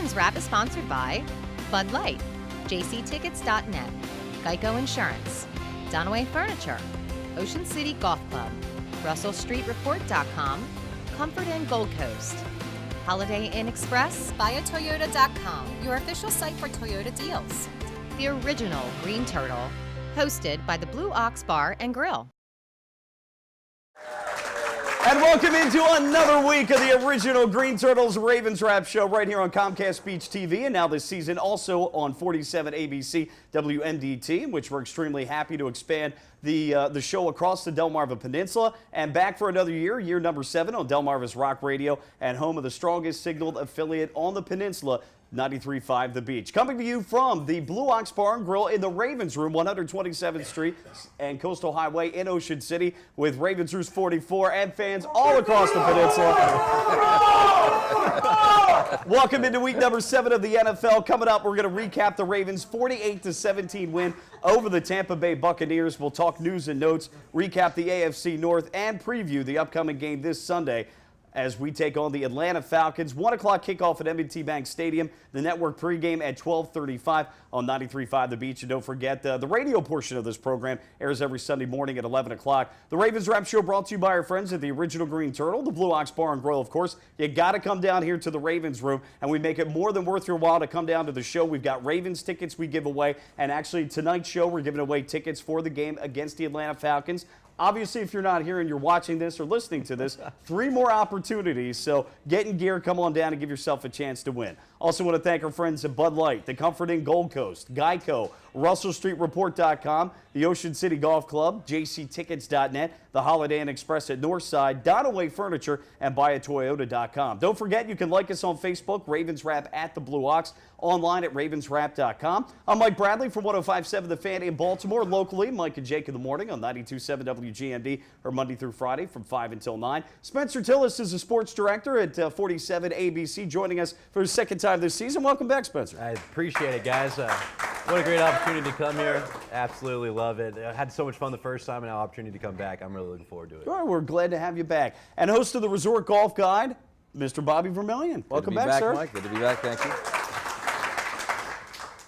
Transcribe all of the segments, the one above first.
Ravens Wrap is sponsored by Bud Light, jctickets.net, Geico Insurance, Donaway Furniture, Ocean City Golf Club, RussellStreetReport.com, Comfort Inn Gold Coast, Holiday Inn Express, BuyAToyota.com, your official site for Toyota deals. The original Green Turtle, hosted by the Blue Ox Bar and Grill. And welcome into another week of the original Green Turtles Ravens Wrap Show right here on Comcast Beach TV, and now this season also on 47 ABC WNDT, which we're extremely happy to expand the show across the Delmarva Peninsula and back for another year, year number 7 on Delmarva's Rock Radio and home of the strongest signaled affiliate on the peninsula, 93.5 The Beach. Coming to you from the Blue Ox Bar and Grill in the Ravens Room, 127th Street and Coastal Highway in Ocean City, with Ravens Roost 44 and fans all across the peninsula. Welcome into week number 7 of the NFL. Coming up, we're going to recap the Ravens' 48-17 win over the Tampa Bay Buccaneers. We'll talk news and notes, recap the AFC North, and preview the upcoming game this Sunday as we take on the Atlanta Falcons. 1 o'clock kickoff at M&T Bank Stadium. The network pregame at 12:35 on 93.5 The Beach. And don't forget, the radio portion of this program airs every Sunday morning at 11 o'clock. The Ravens Wrap Show brought to you by our friends at the original Green Turtle, the Blue Ox Bar and Grill, of course. You got to come down here to the Ravens Room, and we make it more than worth your while to come down to the show. We've got Ravens tickets we give away, and actually tonight's show we're giving away tickets for the game against the Atlanta Falcons. Obviously, if you're not here and you're watching this or listening to this, 3 more opportunities. So get in gear, come on down, and give yourself a chance to win. Also want to thank our friends at Bud Light, the Comfort Inn Gold Coast, Geico, RussellStreetReport.com, the Ocean City Golf Club, jctickets.net, the Holiday Inn Express at Northside, Donaway Furniture, and BuyAToyota.com. Don't forget, you can like us on Facebook, Ravens Wrap at the Blue Ox, online at ravenswrap.com. I'm Mike Bradley from 105.7 The Fan in Baltimore. Locally, Mike and Jake in the morning on 92.7 WGND, or Monday through Friday from 5 until 9. Spencer Tillis is the sports director at 47 ABC, joining us for the second time this season. Welcome back, Spencer. I appreciate it, guys. What a great opportunity to come here. Absolutely love it. I had so much fun the first time, and now opportunity to come back. I'm really looking forward to it. All right, we're glad to have you back. And host of the Resort Golf Guide, Mr. Bobby Vermillion. Welcome back, sir. Mike. Good to be back. Thank you.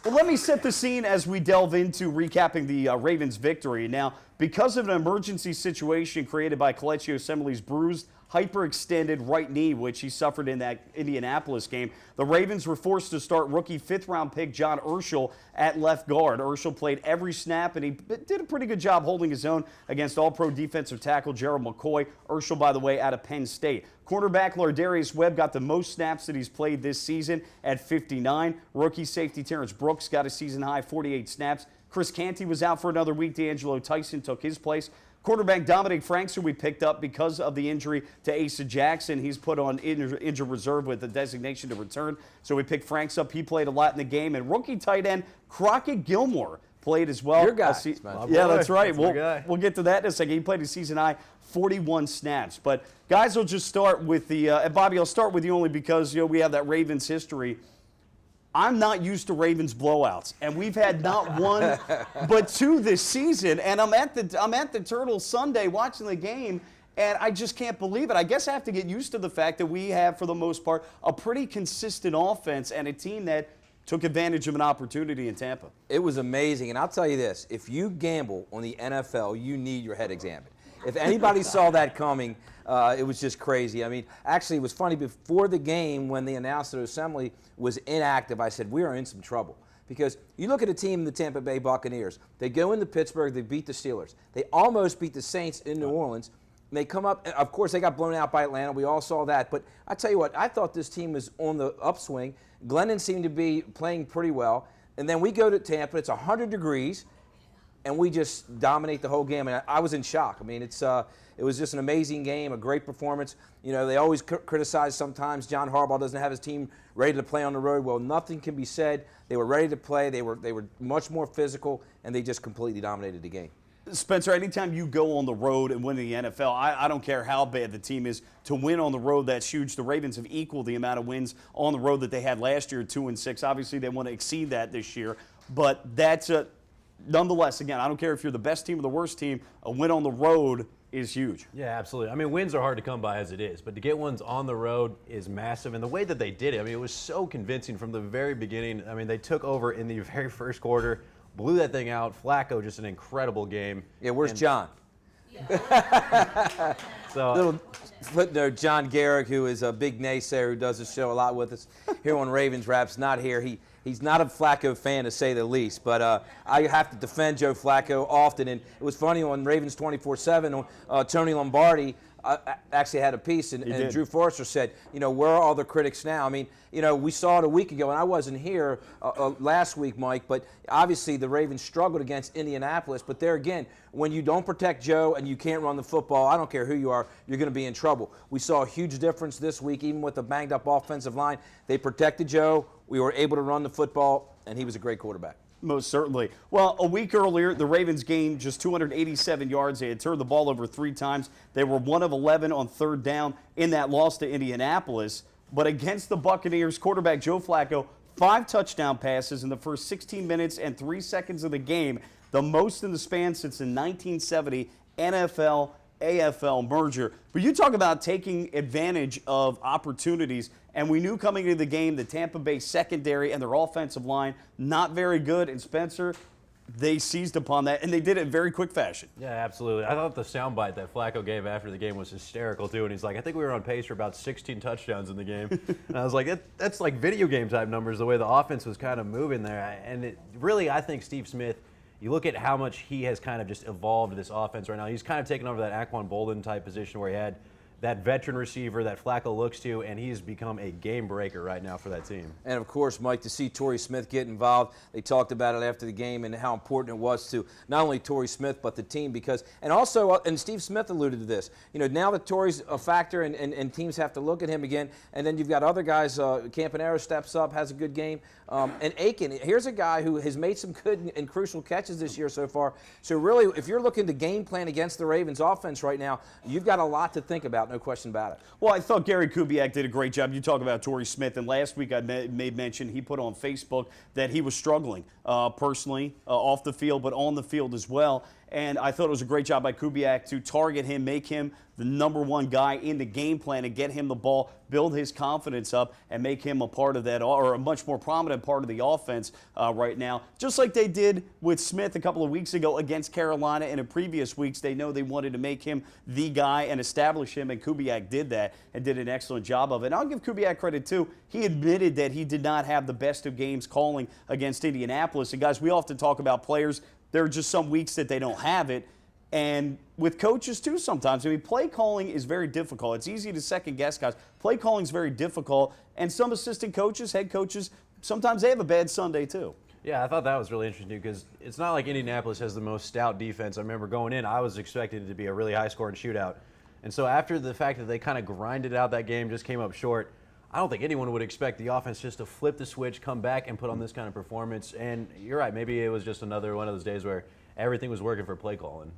Well, let me set the scene as we delve into recapping the Ravens' victory. Now, because of an emergency situation created by Kelechi Osemele's bruised, hyperextended right knee, which he suffered in that Indianapolis game, the Ravens were forced to start rookie 5th-round pick John Urschel at left guard. Urschel played every snap, and he did a pretty good job holding his own against all-pro defensive tackle Gerald McCoy. Urschel, by the way, out of Penn State. Cornerback Lardarius Webb got the most snaps that he's played this season at 59. Rookie safety Terrence Brooks got a season-high 48 snaps. Chris Canty was out for another week. D'Angelo Tyson took his place. Quarterback Dominic Franks, who we picked up because of the injury to Asa Jackson, he's put on injured reserve with the designation to return. So we picked Franks up. He played a lot in the game. And rookie tight end Crockett Gilmore played as well. Your guy. Yeah, that's right. We'll get to that in a second. He played a season-high 41 snaps. But guys, we'll just start with the and Bobby, I'll start with you only because we have that Ravens history. I'm not used to Ravens blowouts, and we've had not one but 2 this season. And I'm at the Turtles Sunday watching the game, and I just can't believe it. I guess I have to get used to the fact that we have, for the most part, a pretty consistent offense and a team that took advantage of an opportunity in Tampa. It was amazing, and I'll tell you this: if you gamble on the NFL, you need your head examined. If anybody saw that coming, it was just crazy. I mean, actually, it was funny. Before the game, when they announced that Osemele was inactive, I said, we are in some trouble. Because you look at a team, the Tampa Bay Buccaneers, they go into Pittsburgh, they beat the Steelers. They almost beat the Saints in New Orleans. And they come up, of course, they got blown out by Atlanta. We all saw that. But I tell you what, I thought this team was on the upswing. Glennon seemed to be playing pretty well. And then we go to Tampa, it's 100 degrees. And we just dominate the whole game, and I was in shock. I mean, it was just an amazing game, a great performance. They always criticize sometimes John Harbaugh doesn't have his team ready to play on the road. Well, nothing can be said. They were ready to play. They were much more physical, and they just completely dominated the game. Spencer, anytime you go on the road and win the NFL, I don't care how bad the team is, to win on the road, that's huge. The Ravens have equaled the amount of wins on the road that they had last year, 2-6. Obviously, they want to exceed that this year, but that's nonetheless, again, I don't care if you're the best team or the worst team, a win on the road is huge. Yeah, absolutely. I mean, wins are hard to come by as it is, but to get ones on the road is massive. And the way that they did it, I mean, it was so convincing from the very beginning. I mean, they took over in the very first quarter, blew that thing out. Flacco, just an incredible game. Yeah, where's John? So, Little footnote, John Garrick, who is a big naysayer who does the show a lot with us here on Ravens Wraps, not here. He's not a Flacco fan, to say the least, but I have to defend Joe Flacco often. And it was funny on Ravens 24/7, Tony Lombardi actually had a piece, and Drew Forrester said, you know, where are all the critics now? I mean, you know, we saw it a week ago, and I wasn't here last week, Mike, but obviously the Ravens struggled against Indianapolis. But there again, when you don't protect Joe and you can't run the football, I don't care who you are, you're going to be in trouble. We saw a huge difference this week, even with the banged-up offensive line. They protected Joe. We were able to run the football, and he was a great quarterback. Most certainly. Well, a week earlier, the Ravens gained just 287 yards. They had turned the ball over 3 times. They were 1 of 11 on 3rd down in that loss to Indianapolis. But against the Buccaneers, quarterback Joe Flacco, 5 touchdown passes in the first 16 minutes and 3 seconds of the game, the most in the span since the 1970 NFL AFL merger. But you talk about taking advantage of opportunities, and we knew coming into the game the Tampa Bay secondary and their offensive line not very good, and Spencer, they seized upon that, and they did it in very quick fashion. yeah, absolutely. I thought the soundbite that Flacco gave after the game was hysterical, too. And he's like, I think we were on pace for about 16 touchdowns in the game. And I was like, that's like video game type numbers, the way the offense was kind of moving there. And it really, I think Steve Smith, you look at how much he has kind of just evolved this offense right now. He's kind of taken over that Aquan Bolden type position where he had that veteran receiver that Flacco looks to, and he's become a game breaker right now for that team. And, of course, Mike, to see Torrey Smith get involved, they talked about it after the game and how important it was to not only Torrey Smith but the team because – and also, and Steve Smith alluded to this, you know, now that Torrey's a factor and teams have to look at him again, and then you've got other guys, Campanaro steps up, has a good game, and Aiken, here's a guy who has made some good and crucial catches this year so far. So, really, if you're looking to game plan against the Ravens offense right now, you've got a lot to think about. No question about it. Well, I thought Gary Kubiak did a great job. You talk about Torrey Smith, and last week I made mention, he put on Facebook that he was struggling personally off the field, but on the field as well. And I thought it was a great job by Kubiak to target him, make him the #1 guy in the game plan and get him the ball, build his confidence up, and make him a part of that, or a much more prominent part of the offense right now. Just like they did with Smith a couple of weeks ago against Carolina, and in previous weeks, they know they wanted to make him the guy and establish him, and Kubiak did that and did an excellent job of it. And I'll give Kubiak credit, too. He admitted that he did not have the best of games calling against Indianapolis. And, guys, we often talk about players. There are just some weeks that they don't have it. And with coaches, too, sometimes. I mean, play calling is very difficult. It's easy to second-guess, guys. Play calling is very difficult. And some assistant coaches, head coaches, sometimes they have a bad Sunday, too. Yeah, I thought that was really interesting because it's not like Indianapolis has the most stout defense. I remember going in, I was expecting it to be a really high-scoring shootout. And so after the fact that they kind of grinded out that game, just came up short, I don't think anyone would expect the offense just to flip the switch, come back, and put on this kind of performance. And you're right, maybe it was just another one of those days where everything was working for play calling.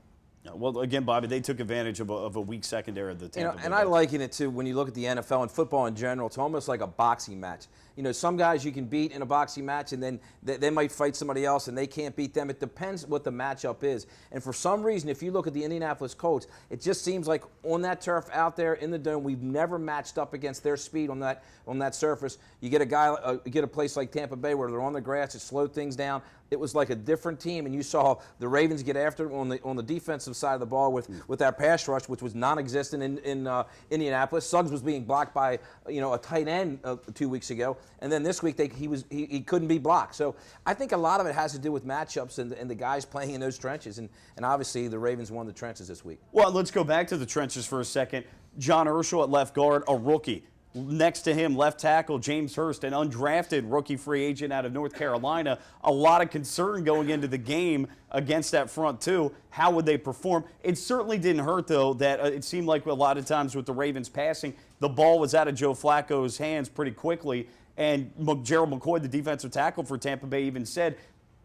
Well, again, Bobby, they took advantage of a weak secondary of the Tampa Bay. And I liken it to when you look at the NFL and football in general, it's almost like a boxing match. You know, some guys you can beat in a boxing match, and then they might fight somebody else, and they can't beat them. It depends what the matchup is. And for some reason, if you look at the Indianapolis Colts, it just seems like on that turf out there in the dome, we've never matched up against their speed on that surface. You get a place like Tampa Bay where they're on the grass, it slowed things down. It was like a different team, and you saw the Ravens get after it on the defensive side of the ball with that pass rush, which was non-existent in Indianapolis. Suggs was being blocked by a tight end 2 weeks ago, and then this week he couldn't be blocked. So I think a lot of it has to do with matchups and the guys playing in those trenches, and obviously the Ravens won the trenches this week. Well, let's go back to the trenches for a second. John Urschel at left guard, a rookie. Next to him, left tackle James Hurst, an undrafted rookie free agent out of North Carolina. A lot of concern going into the game against that front, too. How would they perform? It certainly didn't hurt, though, that it seemed like a lot of times with the Ravens passing, the ball was out of Joe Flacco's hands pretty quickly. And Gerald McCoy, the defensive tackle for Tampa Bay, even said,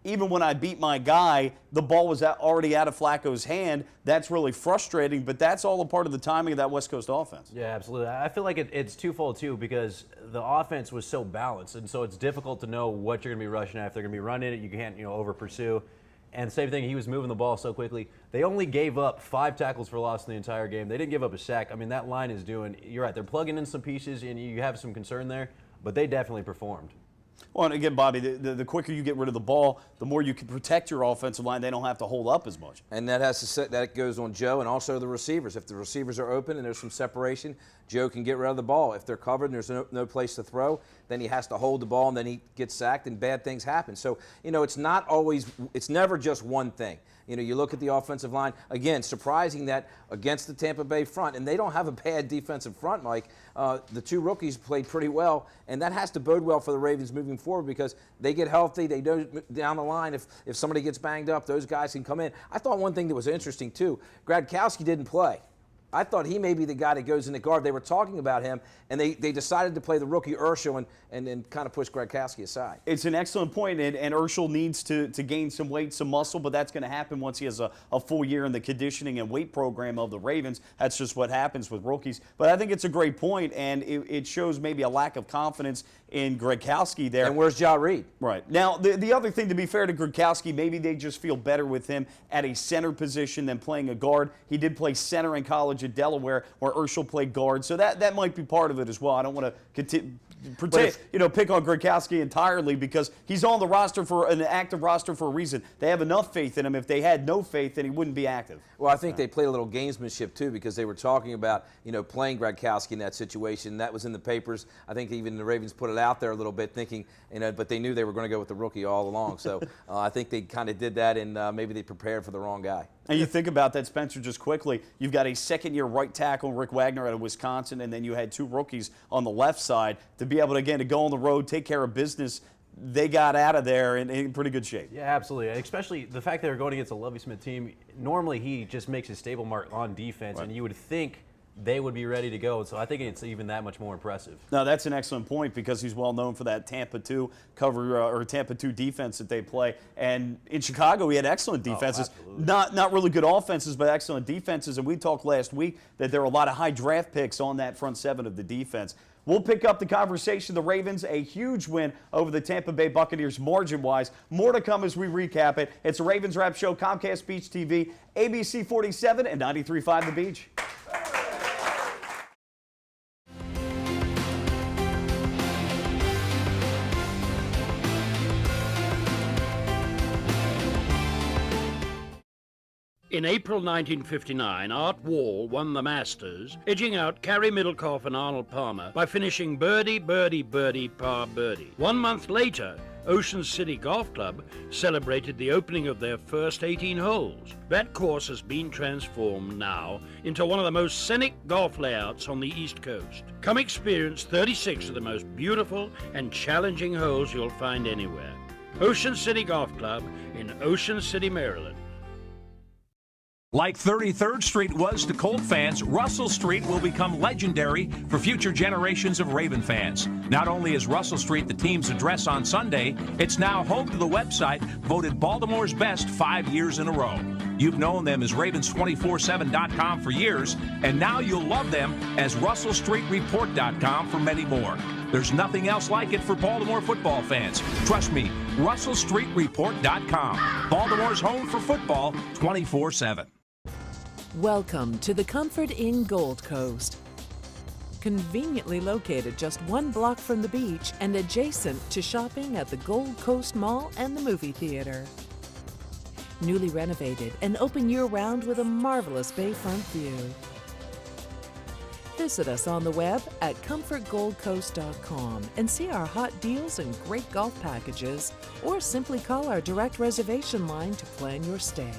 even when I beat my guy, the ball was already out of Flacco's hand. That's really frustrating, but that's all a part of the timing of that West Coast offense. Yeah, absolutely. I feel like it's twofold, too, because the offense was so balanced, and so it's difficult to know what you're going to be rushing at. If they're going to be running it, you can't, over-pursue. And same thing, he was moving the ball so quickly. They only gave up 5 tackles for loss in the entire game. They didn't give up a sack. I mean, that line is doing, you're right, they're plugging in some pieces, and you have some concern there, but they definitely performed. Well, and again, Bobby, the quicker you get rid of the ball, the more you can protect your offensive line. They don't have to hold up as much. And that goes on Joe and also the receivers. If the receivers are open and there's some separation, Joe can get rid of the ball. If they're covered and there's no place to throw, then he has to hold the ball and then he gets sacked and bad things happen. So, it's never just one thing. You look at the offensive line, again, surprising that against the Tampa Bay front, and they don't have a bad defensive front, Mike. The 2 rookies played pretty well, and that has to bode well for the Ravens moving forward because they get healthy. They know down the line if somebody gets banged up, those guys can come in. I thought one thing that was interesting, too, Gradkowski didn't play. I thought he may be the guy that goes in the guard. They were talking about him, and they decided to play the rookie Urschel and kind of push Gradkowski aside. It's an excellent point, and Urschel needs to gain some weight, some muscle, but that's going to happen once he has a full year in the conditioning and weight program of the Ravens. That's just what happens with rookies. But I think it's a great point, and it shows maybe a lack of confidence in Gradkowski there. And where's Ja Reed? Right. Now, the other thing, to be fair to Gradkowski, maybe they just feel better with him at a center position than playing a guard. He did play center in college at Delaware, where Urschel played guard, so that might be part of it as well. I don't want to pick on Gradkowski entirely because he's on the roster for an active roster for a reason. They have enough faith in him. If they had no faith, then he wouldn't be active. Well, I think they played a little gamesmanship too because they were talking about playing Gradkowski in that situation. That was in the papers. I think even the Ravens put it out there a little bit, thinking but they knew they were going to go with the rookie all along. So I think they kind of did that, and maybe they prepared for the wrong guy. And you think about that, Spencer, just quickly. You've got a second-year right tackle, Rick Wagner, out of Wisconsin, and then you had 2 rookies on the left side. To be able to, again, to go on the road, take care of business, they got out of there in pretty good shape. Yeah, absolutely. Especially the fact that they're going against a Lovie Smith team. Normally, he just makes his stable mark on defense, and you would think they would be ready to go. So I think it's even that much more impressive. No, that's an excellent point because he's well known for that Tampa 2 cover or Tampa 2 defense that they play. And in Chicago, he had excellent defenses. Not really good offenses, but excellent defenses. And we talked last week that there are a lot of high draft picks on that front 7 of the defense. We'll pick up the conversation. The Ravens, a huge win over the Tampa Bay Buccaneers margin-wise. More to come as we recap it. It's a Ravens Wrap Show, Comcast Beach TV, ABC 47, and 93.5 The Beach. In April 1959, Art Wall won the Masters, edging out Carey Middlecoff and Arnold Palmer by finishing birdie, birdie, birdie, par birdie. 1 month later, Ocean City Golf Club celebrated the opening of their first 18 holes. That course has been transformed now into one of the most scenic golf layouts on the East Coast. Come experience 36 of the most beautiful and challenging holes you'll find anywhere. Ocean City Golf Club in Ocean City, Maryland. Like 33rd Street was to Colt fans, Russell Street will become legendary for future generations of Raven fans. Not only is Russell Street the team's address on Sunday, it's now home to the website voted Baltimore's best 5 years in a row. You've known them as Ravens247.com for years, and now you'll love them as RussellStreetReport.com for many more. There's nothing else like it for Baltimore football fans. Trust me, RussellStreetReport.com. Baltimore's home for football 24/7. Welcome to the Comfort Inn Gold Coast. Conveniently located just 1 block from the beach and adjacent to shopping at the Gold Coast Mall and the movie theater. Newly renovated and open year-round with a marvelous bayfront view. Visit us on the web at comfortgoldcoast.com and see our hot deals and great golf packages, or simply call our direct reservation line to plan your stay.